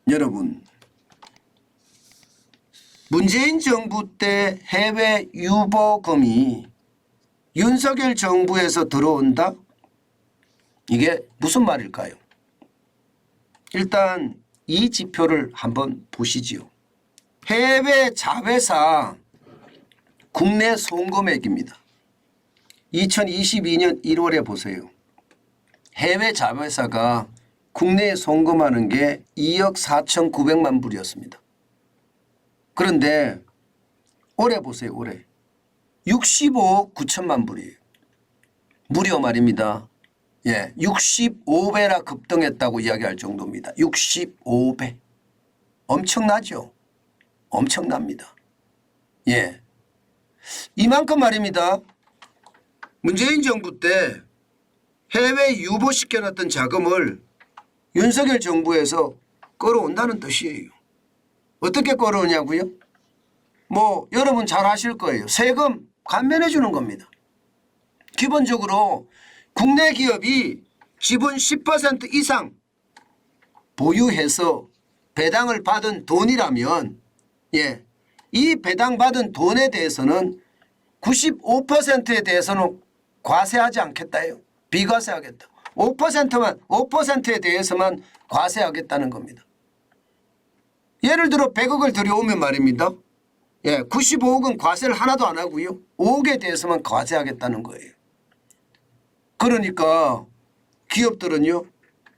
여러분, 문재인 정부 때 해외 유보금이 윤석열 정부에서 들어온다? 이게 무슨 말일까요? 일단 이 지표를 한번 보시지요. 해외 자회사 국내 송금액입니다. 2022년 1월에 보세요. 해외 자회사가 국내에 송금하는 게 2억 4,900만 불이었습니다. 그런데 올해 보세요. 올해 65억 9천만 불이에요. 무려 말입니다. 65배나 급등했다고 이야기할 정도입니다. 65배. 엄청나죠? 엄청납니다. 이만큼 말입니다. 문재인 정부 때 해외 유보시켜놨던 자금을 윤석열 정부에서 끌어온다는 뜻이에요. 어떻게 끌어오냐고요? 여러분 잘 아실 거예요. 세금 감면해 주는 겁니다. 기본적으로 국내 기업이 지분 10% 이상 보유해서 배당을 받은 돈이라면 이 배당받은 돈에 대해서는 95%에 대해서는 과세하지 않겠다요. 비과세하겠다. 5%에 대해서만 과세하겠다는 겁니다. 예를 들어 100억을 들여오면 말입니다. 95억은 과세를 하나도 안 하고요. 5억에 대해서만 과세하겠다는 거예요. 그러니까 기업들은요.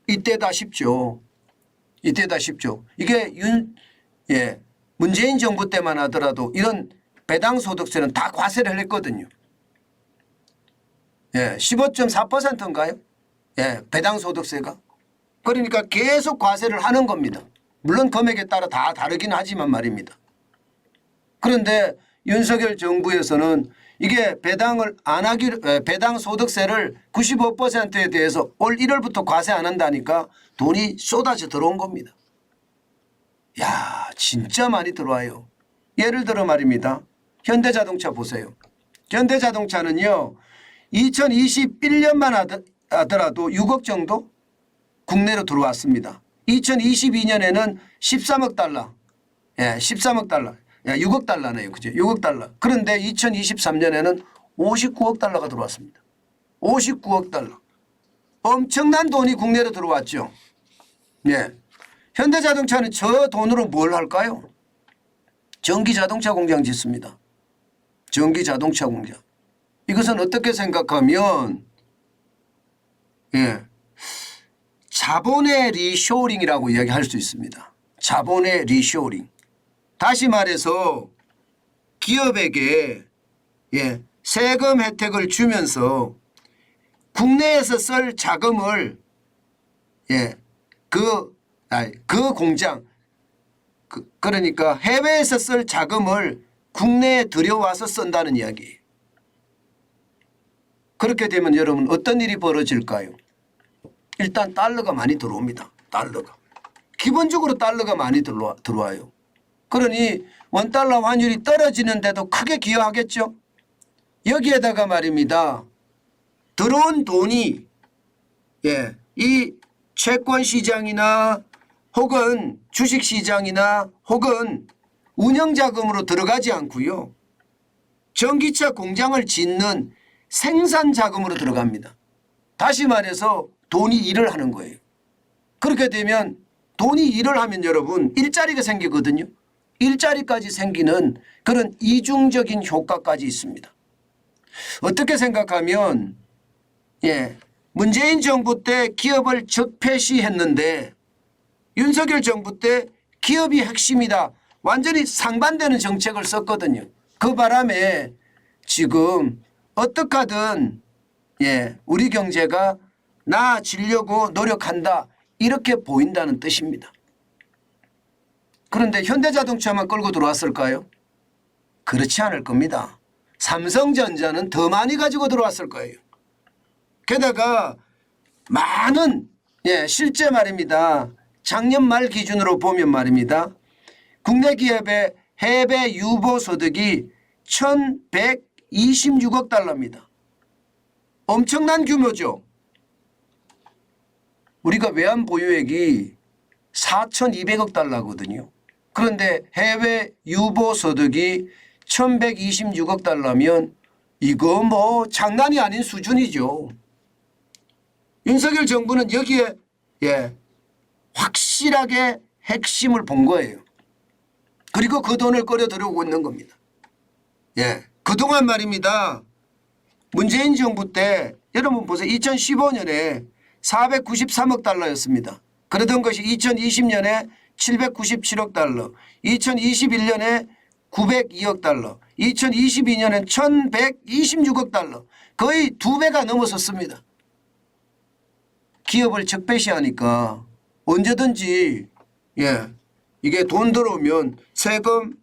이때다 싶죠. 이때다 싶죠. 이게 문재인 정부 때만 하더라도 이런 배당소득세는 다 과세를 했거든요. 15.4%인가요? 배당소득세가. 그러니까 계속 과세를 하는 겁니다. 물론 금액에 따라 다 다르긴 하지만 말입니다. 그런데 윤석열 정부에서는 이게 배당을 안 하기로, 배당 소득세를 95%에 대해서 올 1월부터 과세 안 한다니까 돈이 쏟아져 들어온 겁니다. 야, 진짜 많이 들어와요. 예를 들어 말입니다. 현대자동차 보세요. 현대자동차는요. 2021년만 하더라도 6억 정도 국내로 들어왔습니다. 2022년에는 13억 달러. 13억 달러. 6억 달러네요. 그죠? 6억 달러. 그런데 2023년에는 59억 달러가 들어왔습니다. 59억 달러. 엄청난 돈이 국내로 들어왔죠. 현대자동차는 저 돈으로 뭘 할까요? 전기자동차 공장 짓습니다. 전기자동차 공장. 이것은 어떻게 생각하면 자본의 리쇼링이라고 이야기할 수 있습니다. 자본의 리쇼링. 다시 말해서 기업에게 세금 혜택을 주면서 국내에서 쓸 자금을 그 공장 그러니까 해외에서 쓸 자금을 국내에 들여와서 쓴다는 이야기예요. 그렇게 되면 여러분 어떤 일이 벌어질까요? 일단 달러가 많이 들어옵니다. 달러가. 기본적으로 달러가 많이 들어와요. 그러니 원달러 환율이 떨어지는데도 크게 기여하겠죠. 여기에다가 말입니다. 들어온 돈이 이 채권시장이나 혹은 주식시장이나 혹은 운영자금으로 들어가지 않고요. 전기차 공장을 짓는 생산자금으로 들어갑니다. 다시 말해서 돈이 일을 하는 거예요. 그렇게 되면 돈이 일을 하면 여러분 일자리가 생기거든요. 일자리까지 생기는 그런 이중적인 효과까지 있습니다. 어떻게 생각하면 문재인 정부 때 기업을 적폐시했는데 윤석열 정부 때 기업이 핵심이다. 완전히 상반되는 정책을 썼거든요. 그 바람에 지금 어떻게 하든 우리 경제가 나아지려고 노력한다. 이렇게 보인다는 뜻입니다. 그런데 현대자동차만 끌고 들어왔을까요? 그렇지 않을 겁니다. 삼성전자는 더 많이 가지고 들어왔을 거예요. 게다가 많은 실제 말입니다. 작년 말 기준으로 보면 말입니다. 국내 기업의 해외 유보 소득이 1,126억 달러입니다. 엄청난 규모죠. 우리가 외환 보유액이 4,200억 달러거든요. 그런데 해외 유보 소득이 1,126억 달러면 이거 뭐 장난이 아닌 수준이죠. 윤석열 정부는 여기에 확실하게 핵심을 본 거예요. 그리고 그 돈을 끌어 들여오고 있는 겁니다. 그동안 말입니다. 문재인 정부 때 여러분 보세요. 2015년에 493억 달러였습니다. 그러던 것이 2020년에 797억 달러, 2021년에 902억 달러, 2022년엔 1126억 달러, 거의 2배가 넘어섰습니다. 기업을 적배시하니까 언제든지 이게 돈 들어오면 세금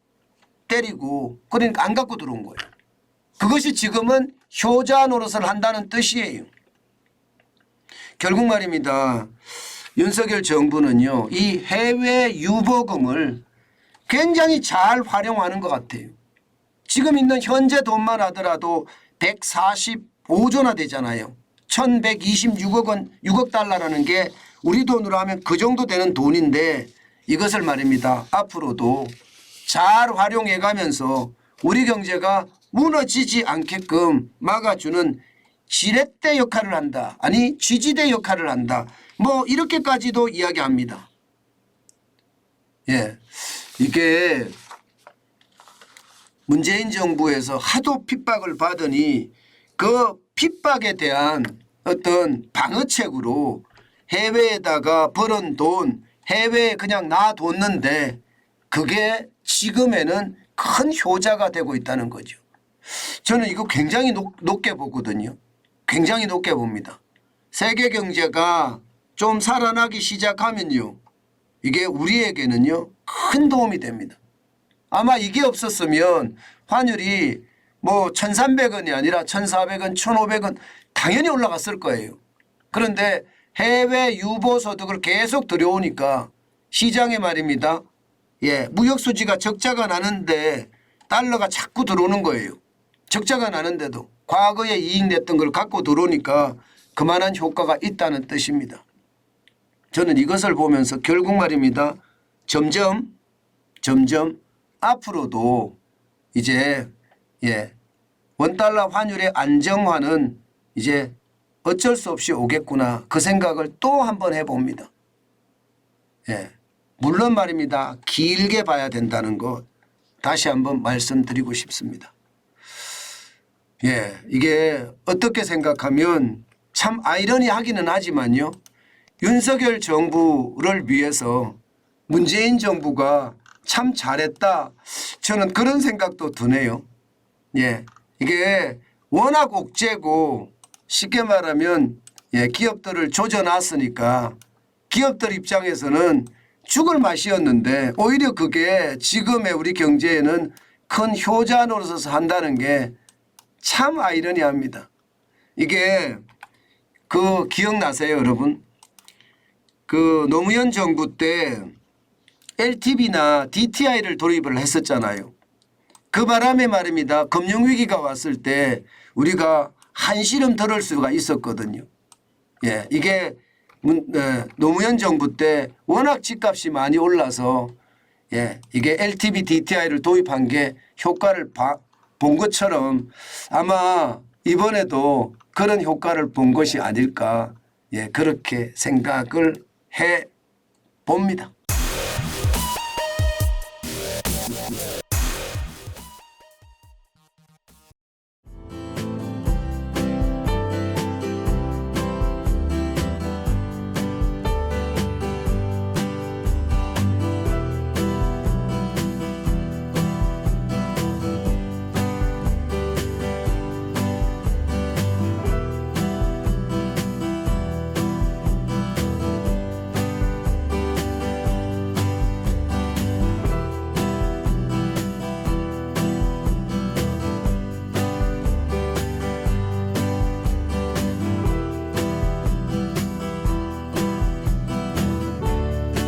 때리고 그러니까 안 갖고 들어온 거예요. 그것이 지금은 효자 노릇을 한다는 뜻이에요. 결국 말입니다. 윤석열 정부는요. 이 해외 유보금을 굉장히 잘 활용하는 것 같아요. 지금 있는 현재 돈만 하더라도 145조나 되잖아요. 1126억 원, 6억 달러라는 게 우리 돈으로 하면 그 정도 되는 돈인데 이것을 말입니다. 앞으로도 잘 활용해 가면서 우리 경제가 무너지지 않게끔 막아주는 지렛대 역할을 한다. 아니 지지대 역할을 한다. 뭐 이렇게까지도 이야기합니다. 이게 문재인 정부에서 하도 핍박을 받으니 그 핍박에 대한 어떤 방어책으로 해외에다가 벌은 돈 해외에 그냥 놔뒀는데 그게 지금에는 큰 효자가 되고 있다는 거죠. 저는 이거 굉장히 높게 보거든요. 굉장히 높게 봅니다. 세계 경제가 좀 살아나기 시작하면요. 이게 우리에게는요. 큰 도움이 됩니다. 아마 이게 없었으면 환율이 뭐 1,300원이 아니라 1,400원, 1,500원 당연히 올라갔을 거예요. 그런데 해외 유보 소득을 계속 들여오니까 시장에 말입니다. 무역 수지가 적자가 나는데 달러가 자꾸 들어오는 거예요. 적자가 나는데도 과거에 이익 냈던 걸 갖고 들어오니까 그만한 효과가 있다는 뜻입니다. 저는 이것을 보면서 결국 말입니다. 점점 앞으로도 이제 원달러 환율의 안정화는 이제 어쩔 수 없이 오겠구나 그 생각을 또 한번 해봅니다. 물론 말입니다. 길게 봐야 된다는 것 다시 한번 말씀드리고 싶습니다. 이게 어떻게 생각하면 참 아이러니하기는 하지만요. 윤석열 정부를 위해서 문재인 정부가 참 잘했다. 저는 그런 생각도 드네요. 이게 워낙 옥죄고 쉽게 말하면 기업들을 조져놨으니까 기업들 입장에서는 죽을 맛이었는데 오히려 그게 지금의 우리 경제에는 큰 효자 노릇을 한다는 게 참 아이러니합니다. 이게 그 기억나세요 여러분? 그 노무현 정부 때 LTV나 DTI를 도입을 했었잖아요. 그 바람에 말입니다. 금융위기가 왔을 때 우리가 한시름 덜을 수가 있었거든요. 이게 노무현 정부 때 워낙 집값이 많이 올라서 이게 LTV, DTI를 도입한 게 효과를 본 것처럼 아마 이번에도 그런 효과를 본 것이 아닐까 그렇게 생각을 해 봅니다.